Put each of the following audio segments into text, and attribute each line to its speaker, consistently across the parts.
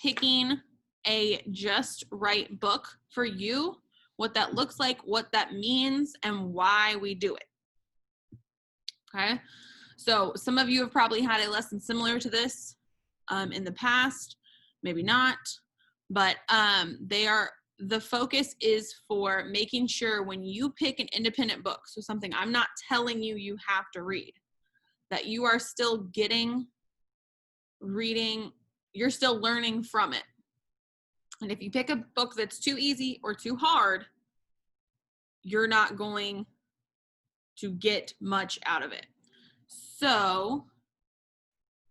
Speaker 1: picking a just right book for you, what that looks like, what that means, and why we do it. Okay, so some of you have probably had a lesson similar to this in the past, maybe not, but the focus is for making sure when you pick an independent book, so something I'm not telling you you have to read, that you are still reading, you're still learning from it. And if you pick a book that's too easy or too hard, you're not going to get much out of it. So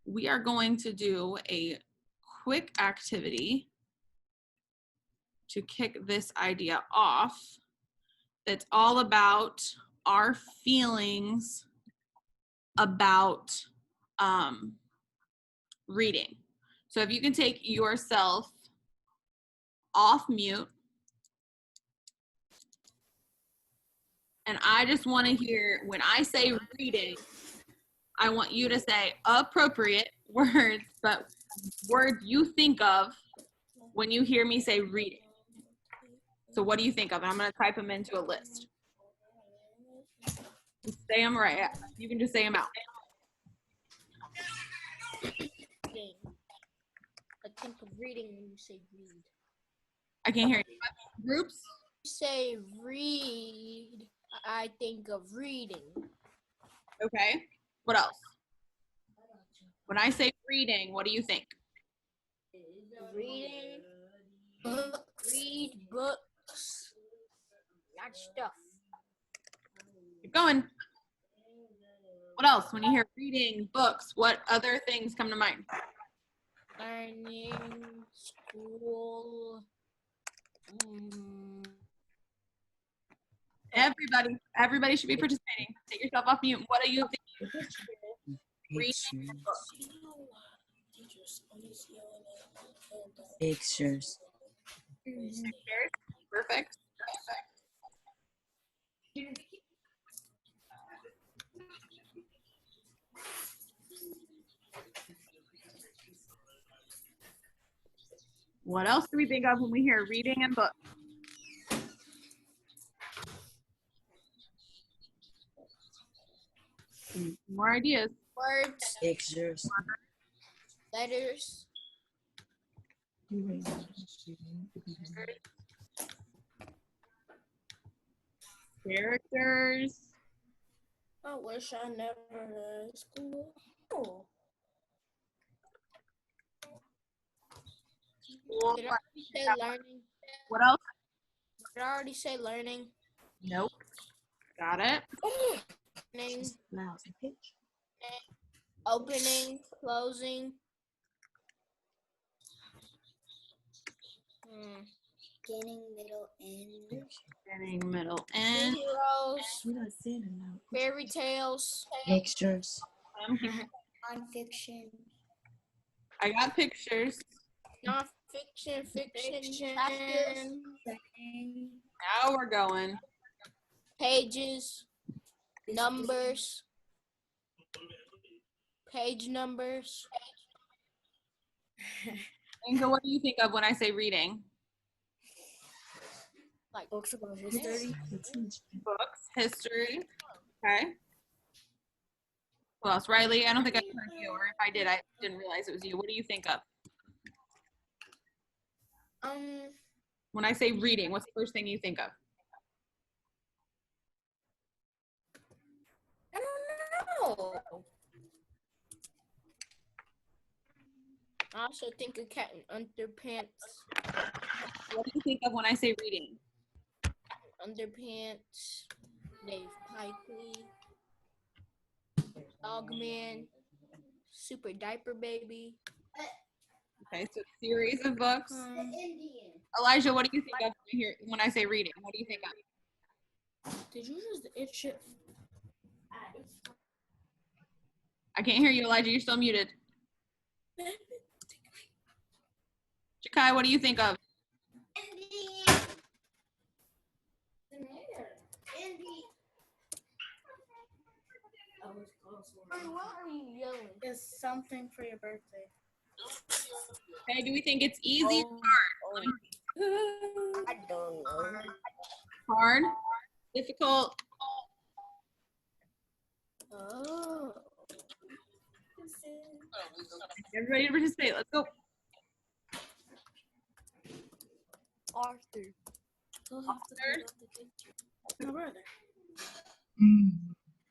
Speaker 1: we are going to do a quick activity to kick this idea off. That's all about our feelings about reading. So if you can take yourself off mute, and I just want to hear, when I say reading, I want you to say appropriate words, but words you think of when you hear me say reading. So what do you think of? And I'm going to type them into a list. Just say them right. You can just say them out.
Speaker 2: I think of reading when you say read.
Speaker 1: I can't hear you. Groups?
Speaker 2: You say read, I think of reading.
Speaker 1: Okay. What else? When I say reading, what do you think?
Speaker 2: Reading, read books, that stuff.
Speaker 1: Keep going. What else? When you hear reading, books, what other things come to mind?
Speaker 2: Learning, school.
Speaker 1: Everybody should be participating. Take yourself off mute. What do you think? Reading books.
Speaker 3: Pictures.
Speaker 1: Perfect. What else do we think of when we hear reading and books? More ideas.
Speaker 2: Words,
Speaker 3: Pictures.
Speaker 2: letters,
Speaker 1: Characters.
Speaker 2: I wish I never had school. Oh. Did I already say learning?
Speaker 1: What else?
Speaker 2: Did I already say learning?
Speaker 1: Nope. Got it.
Speaker 2: Learning,
Speaker 3: Lousy picture.
Speaker 2: opening, closing.
Speaker 4: Beginning, middle, end.
Speaker 1: Beginning, middle, end.
Speaker 2: Heroes,
Speaker 3: We don't see it enough.
Speaker 2: fairy tales.
Speaker 3: Pictures.
Speaker 4: Nonfiction.
Speaker 1: I got pictures.
Speaker 2: Non-fiction, fiction,
Speaker 1: Now we're going.
Speaker 2: pages, numbers, page numbers.
Speaker 1: Angel, what do you think of when I say reading?
Speaker 2: Like
Speaker 4: Books about history.
Speaker 1: Books, history. Okay. Who else? Riley, I don't think I heard you, or if I did, I didn't realize it was you. What do you think of? When I say reading, what's the first thing you think of?
Speaker 2: I don't know. I also think of Cat in Underpants.
Speaker 1: What do you think of when I say reading?
Speaker 2: Underpants, Dave Pikely, Dogman, Super Diaper Baby.
Speaker 1: Okay, so series of books.
Speaker 4: Indian.
Speaker 1: Elijah, what do you think of when I say reading? What do you think of?
Speaker 2: Did you just itch it?
Speaker 1: I can't hear you, Elijah. You're still muted. Jakai, what do you think of?
Speaker 4: Indian.
Speaker 2: Why are you yelling?
Speaker 5: It's something for your birthday.
Speaker 1: Okay, do we think it's easy?
Speaker 2: I don't know.
Speaker 1: Hard? Difficult?
Speaker 2: Oh.
Speaker 1: Everybody participate. Let's go.
Speaker 2: Arthur.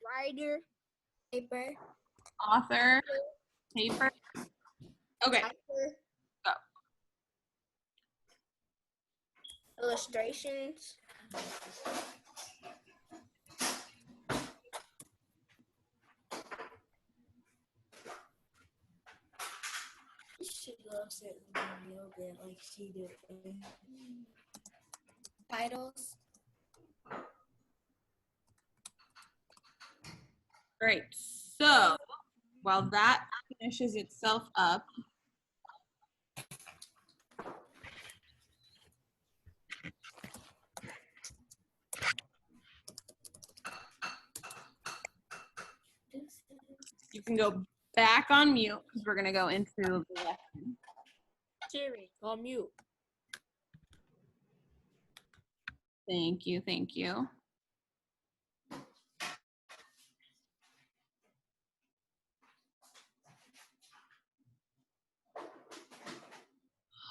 Speaker 2: Writer. Paper.
Speaker 1: Author, paper. Okay,
Speaker 2: Actor.
Speaker 1: go.
Speaker 2: Illustrations.
Speaker 3: She loves it a little bit like she did.
Speaker 2: Titles.
Speaker 1: Great. So while that finishes itself up, you can go back on mute because we're going to go into the lesson.
Speaker 2: Siri. On mute.
Speaker 1: Thank you. Thank you.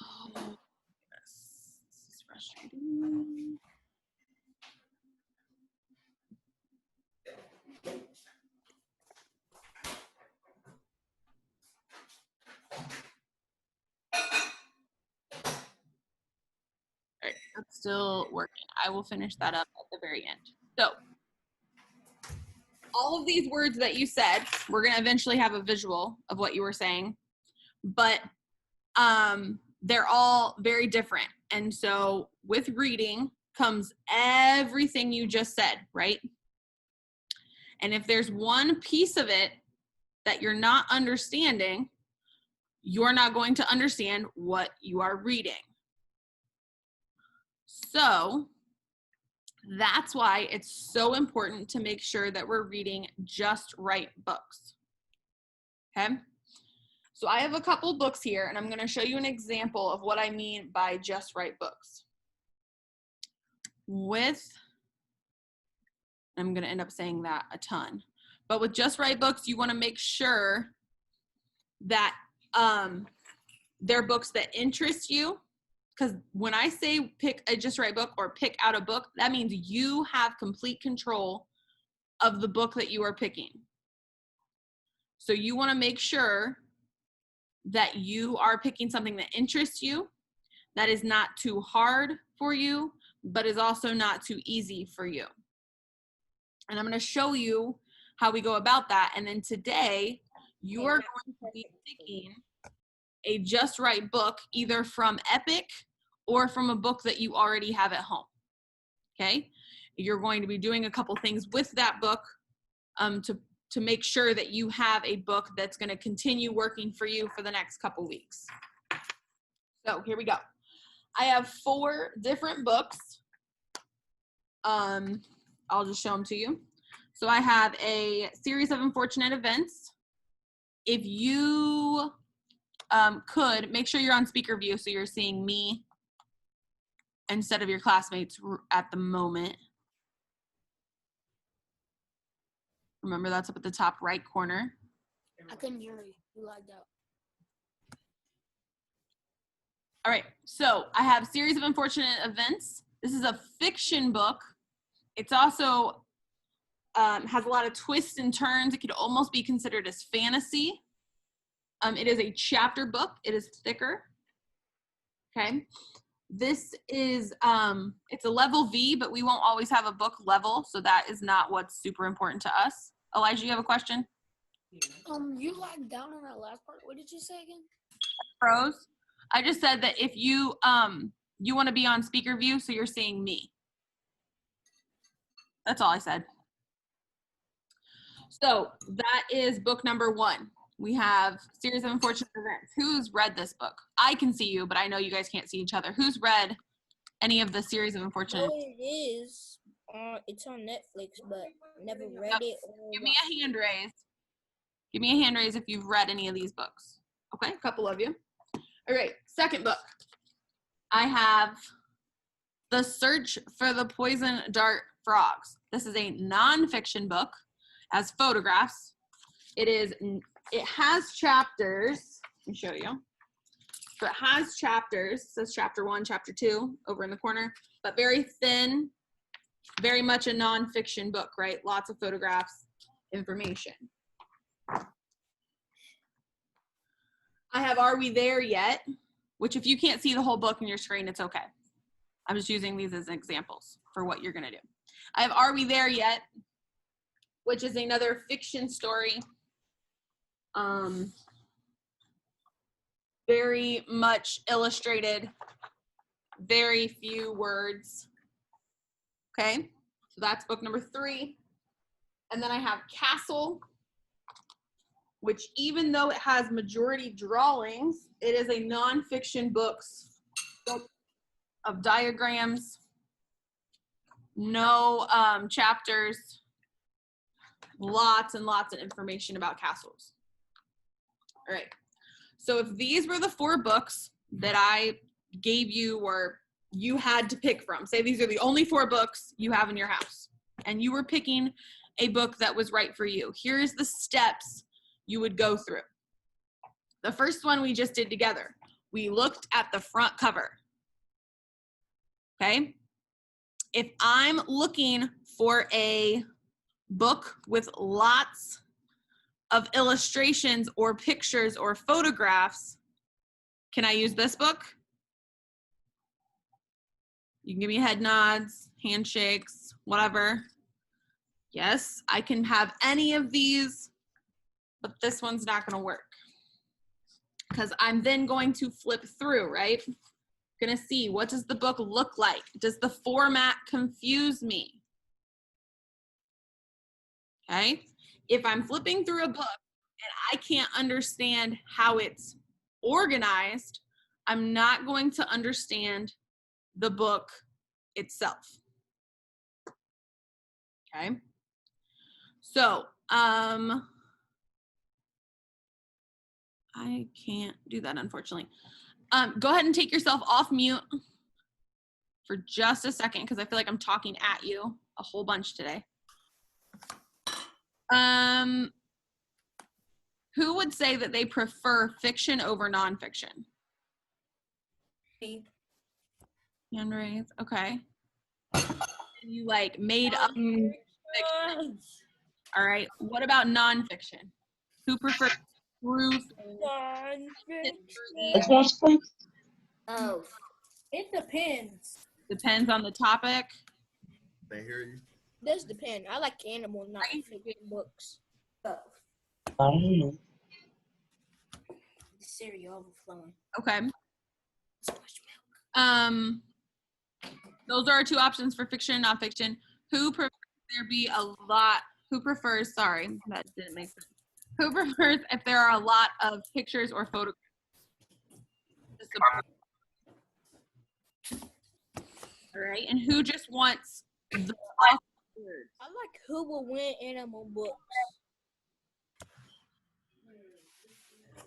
Speaker 1: Oh, yes. This is frustrating. All right, that's still working. I will finish that up at the very end. So all of these words that you said, we're going to eventually have a visual of what you were saying, but they're all very different. And so with reading comes everything you just said, right? And if there's one piece of it that you're not understanding, you're not going to understand what you are reading. So that's why it's so important to make sure that we're reading just right books. Okay? So I have a couple books here, and I'm going to show you an example of what I mean by just right books. I'm going to end up saying that a ton. But with just right books, you want to make sure that they're books that interest you. Because when I say pick a just right book or pick out a book, that means you have complete control of the book that you are picking. So you want to make sure that you are picking something that interests you, that is not too hard for you, but is also not too easy for you. And I'm going to show you how we go about that. And then today, you are going to be picking a just right book, either from Epic or from a book that you already have at home. Okay? You're going to be doing a couple things with that book to make sure that you have a book that's going to continue working for you for the next couple weeks. So here we go. I have 4 different books. I'll just show them to you. So I have a series of unfortunate events. If you could, make sure you're on speaker view so you're seeing me instead of your classmates at the moment. Remember, that's up at the top right corner.
Speaker 2: I couldn't hear you. You lagged out.
Speaker 1: All right, so I have Series of Unfortunate Events. This is a fiction book. It's also has a lot of twists and turns. It could almost be considered as fantasy. It is a chapter book. It is thicker. Okay. This is, it's a level V, but we won't always have a book level, so that is not what's super important to us. Elijah, you have a question?
Speaker 2: You lagged down on that last part. What did you say again?
Speaker 1: Pros? I just said that if you, you want to be on speaker view, so you're seeing me. That's all I said. So that is book number 1. We have Series of Unfortunate Events. Who's read this book? I can see you, but I know you guys can't see each other. Who's read any of the Series of Unfortunate Events?
Speaker 2: Oh, it is. It's on Netflix, but never read it.
Speaker 1: Give me a hand raise. Give me a hand raise if you've read any of these books. Okay, a couple of you. All right, second book. I have The Search for the Poison Dart Frogs. This is a nonfiction book, has photographs. It has chapters. Let me show you. So it has chapters. It says chapter 1, chapter 2 over in the corner, but very thin, very much a nonfiction book, right? Lots of photographs, information. I have Are We There Yet? Which if you can't see the whole book on your screen, it's okay. I'm just using these as examples for what you're gonna do. I have Are We There Yet? Which is another fiction story. Very much illustrated, very few words. Okay, so that's book number 3. And then I have Castle, which even though it has majority drawings, it is a nonfiction book of diagrams, no chapters, lots and lots of information about castles. All right, so if these were the 4 books that I gave you or you had to pick from, say these are the only 4 books you have in your house, and you were picking a book that was right for you, here's the steps you would go through. The first one we just did together. We looked at the front cover. Okay? If I'm looking for a book with lots of illustrations or pictures or photographs, can I use this book? You can give me head nods, handshakes, whatever. Yes, I can have any of these, but this one's not going to work because I'm then going to flip through, right? Going to see, what does the book look like? Does the format confuse me? Okay. If I'm flipping through a book and I can't understand how it's organized, I'm not going to understand the book itself. Okay. So, I can't do that, unfortunately. Go ahead and take yourself off mute for just a second because I feel like I'm talking at you a whole bunch today. Who would say that they prefer fiction over nonfiction?
Speaker 3: Me.
Speaker 1: Hand raise. Okay. You like made up fiction. All right. What about nonfiction? Who prefers proof?
Speaker 3: Oh, it depends.
Speaker 1: Depends on the topic.
Speaker 5: They hear you.
Speaker 2: Does depend. I like animal, not fiction books.
Speaker 3: Oh,
Speaker 6: I don't know.
Speaker 3: the cereal overflowing.
Speaker 1: Okay. Those are our 2 options for fiction and nonfiction. Who prefers there be a lot? Who prefers? Sorry, that didn't make sense. Who prefers if there are a lot of pictures or photographs? All right, and who just wants the words?
Speaker 2: I like who will win animal books.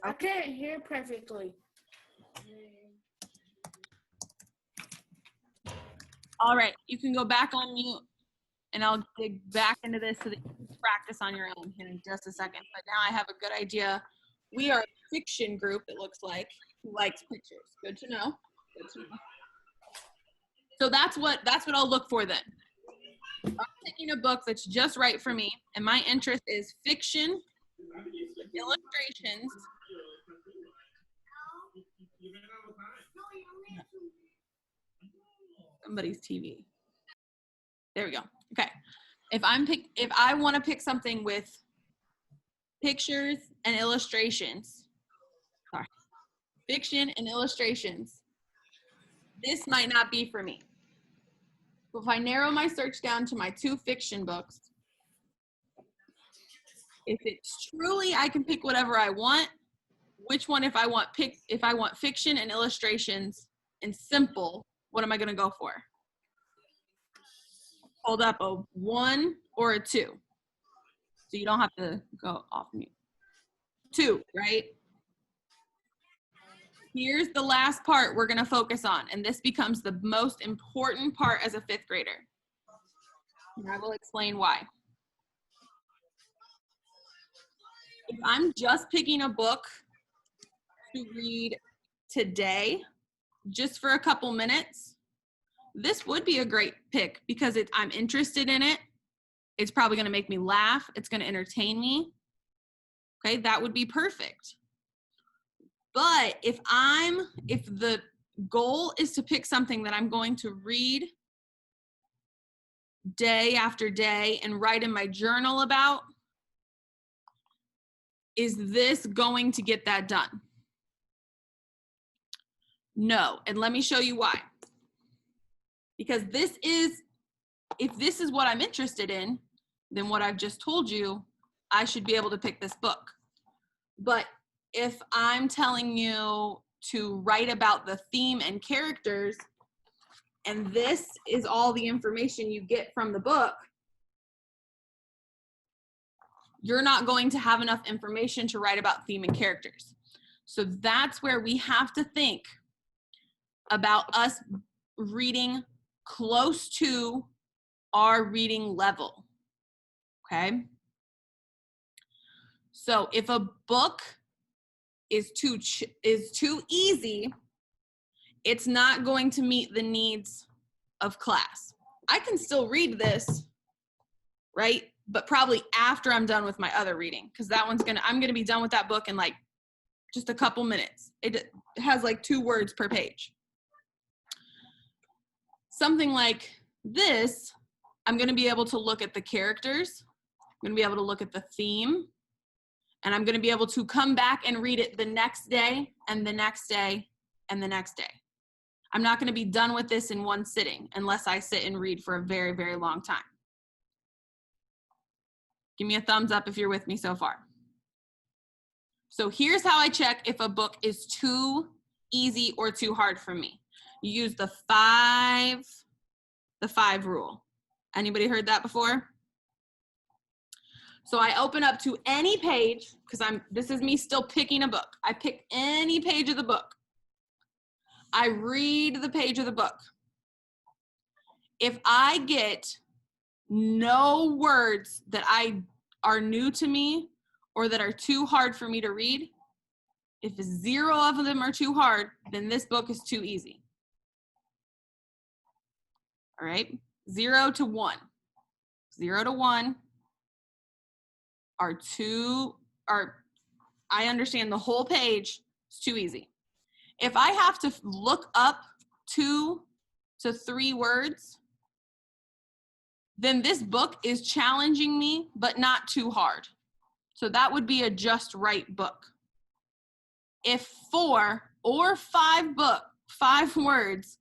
Speaker 3: I can't hear perfectly.
Speaker 1: All right, you can go back on mute, and I'll dig back into this so that you can practice on your own here in just a second. But now I have a good idea. We are a fiction group, it looks like, who likes pictures. Good to know. Good to know. So that's what I'll look for then. I'm picking a book that's just right for me, and my interest is fiction, illustrations. Somebody's TV. There we go. Okay. If I want to pick something with pictures and illustrations, sorry, fiction and illustrations, this might not be for me. So if I narrow my search down to my 2 fiction books, if it's truly I can pick whatever I want, which one if I want fiction and illustrations and simple, what am I going to go for? Hold up a 1 or a 2. So you don't have to go off mute. 2, right? Here's the last part we're going to focus on, and this becomes the most important part as a 5th grader. And I will explain why. If I'm just picking a book to read today, just for a couple minutes, this would be a great pick because I'm interested in it. It's probably going to make me laugh. It's going to entertain me. Okay, that would be perfect. But if the goal is to pick something that I'm going to read day after day and write in my journal about, is this going to get that done? No, and let me show you why. Because if this is what I'm interested in, then what I've just told you, I should be able to pick this book. But if I'm telling you to write about the theme and characters, and this is all the information you get from the book, you're not going to have enough information to write about theme and characters. So that's where we have to think about us reading close to our reading level, okay? So if a book is too easy, it's not going to meet the needs of class. I can still read this, right? But probably after I'm done with my other reading, because I'm gonna be done with that book in like just a couple minutes. It has like 2 words per page. Something like this, I'm gonna be able to look at the characters, I'm gonna be able to look at the theme, and I'm gonna be able to come back and read it the next day, and the next day, and the next day. I'm not gonna be done with this in one sitting unless I sit and read for a very, very long time. Give me a thumbs up if you're with me so far. So here's how I check if a book is too easy or too hard for me. You use the 5 rule. Anybody heard that before? So I open up to any page, because this is me still picking a book. I pick any page of the book. I read the page of the book. If I get no words that are new to me or that are too hard for me to read, if 0 of them are too hard, then this book is too easy. All right, 0 to 1. 0 to 1 I understand the whole page is too easy. If I have to look up 2 to 3 words, then this book is challenging me, but not too hard. So that would be a just right book. If 4 or 5 words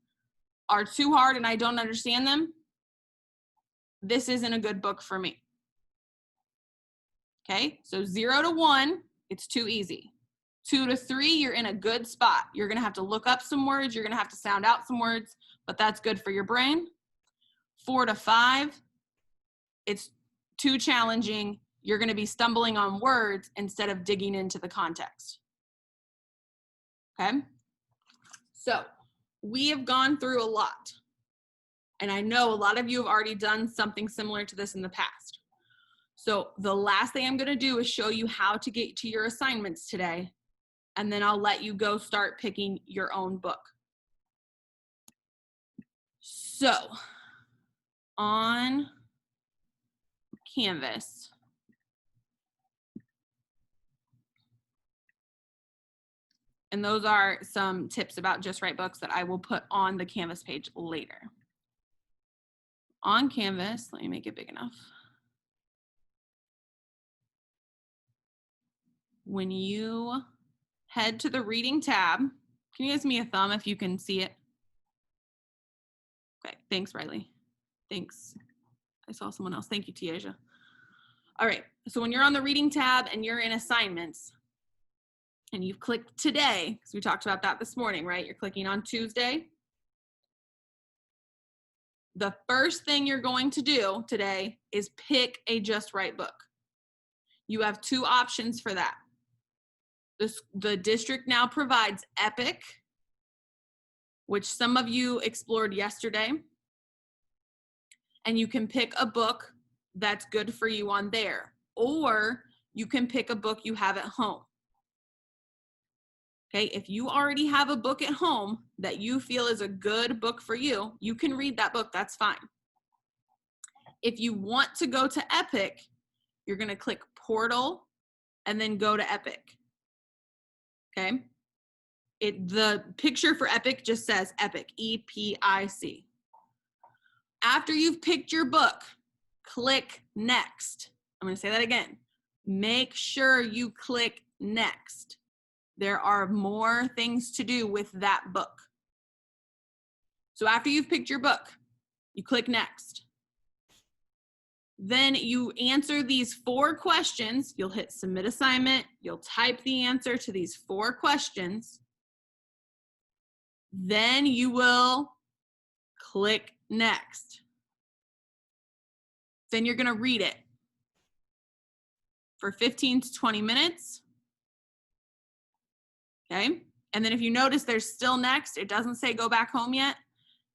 Speaker 1: are too hard and I don't understand them, this isn't a good book for me. Okay, so 0 to 1, it's too easy. 2 to 3, you're in a good spot. You're gonna have to look up some words, you're gonna have to sound out some words, but that's good for your brain. 4 to 5, it's too challenging. You're gonna be stumbling on words instead of digging into the context. Okay, so we have gone through a lot. And I know a lot of you have already done something similar to this in the past. So the last thing I'm gonna do is show you how to get to your assignments today, and then I'll let you go start picking your own book. So on Canvas, and those are some tips about Just Right books that I will put on the Canvas page later. On Canvas, let me make it big enough. When you head to the reading tab, can you give me a thumb if you can see it? Okay, thanks, Riley. Thanks. I saw someone else. Thank you, Tiaja. All right, so when you're on the reading tab and you're in assignments, and you've clicked today, because we talked about that this morning, right? You're clicking on Tuesday. The first thing you're going to do today is pick a Just Right book. You have 2 options for that. The district now provides Epic, which some of you explored yesterday. And you can pick a book that's good for you on there, or you can pick a book you have at home. Okay, if you already have a book at home that you feel is a good book for you, you can read that book, that's fine. If you want to go to Epic, you're gonna click Portal and then go to Epic. Okay, the picture for Epic just says Epic, E-P-I-C. After you've picked your book, click Next. I'm gonna say that again. Make sure you click Next. There are more things to do with that book. So after you've picked your book, you click Next. Then you answer these 4 questions. You'll hit Submit Assignment. You'll type the answer to these 4 questions. Then you will click Next. Then you're gonna read it for 15 to 20 minutes. Okay, and then if you notice there's still next, it doesn't say go back home yet,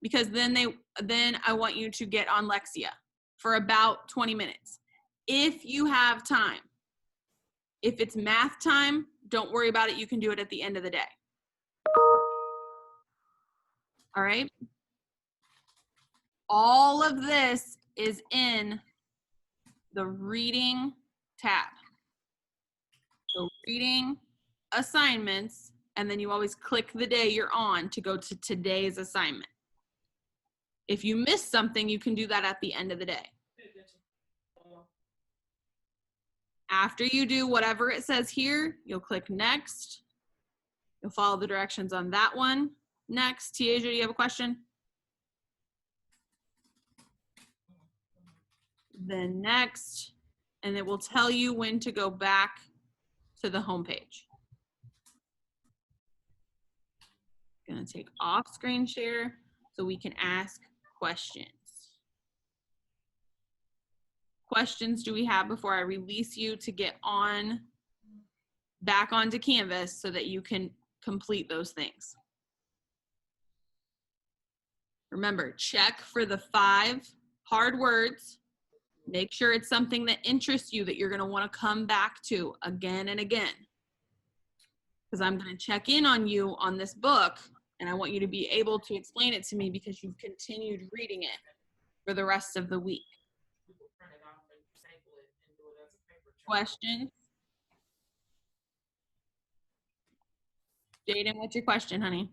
Speaker 1: because then I want you to get on Lexia for about 20 minutes. If you have time. If it's math time, don't worry about it. You can do it at the end of the day. All right. All of this is in the reading tab. So reading, assignments, and then you always click the day you're on to go to today's assignment. If you miss something, you can do that at the end of the day. After you do whatever it says here, you'll click Next. You'll follow the directions on that one. Next. Tiaja, do you have a question? Then Next, and it will tell you when to go back to the home page. Gonna take off screen share so we can ask questions. Questions do we have before I release you to get on back onto Canvas so that you can complete those things? Remember, check for the 5 hard words. Make sure it's something that interests you that you're gonna wanna come back to again and again. Because I'm gonna check in on you on this book, and I want you to be able to explain it to me because you've continued reading it for the rest of the week. Questions? Jaden, what's your question, honey?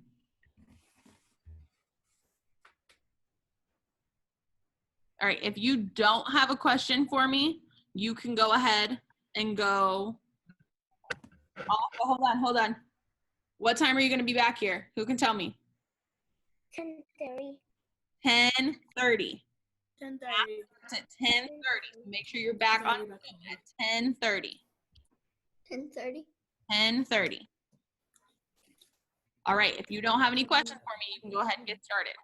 Speaker 1: All right, if you don't have a question for me, you can go ahead and go. Oh, hold on. What time are you gonna be back here? Who can tell me?
Speaker 4: 10:30.
Speaker 1: 10:30.
Speaker 2: 10:30.
Speaker 1: It's at 10:30. Make sure you're back on at 10:30.
Speaker 4: 10:30.
Speaker 1: 10:30. All right, if you don't have any questions for me, you can go ahead and get started.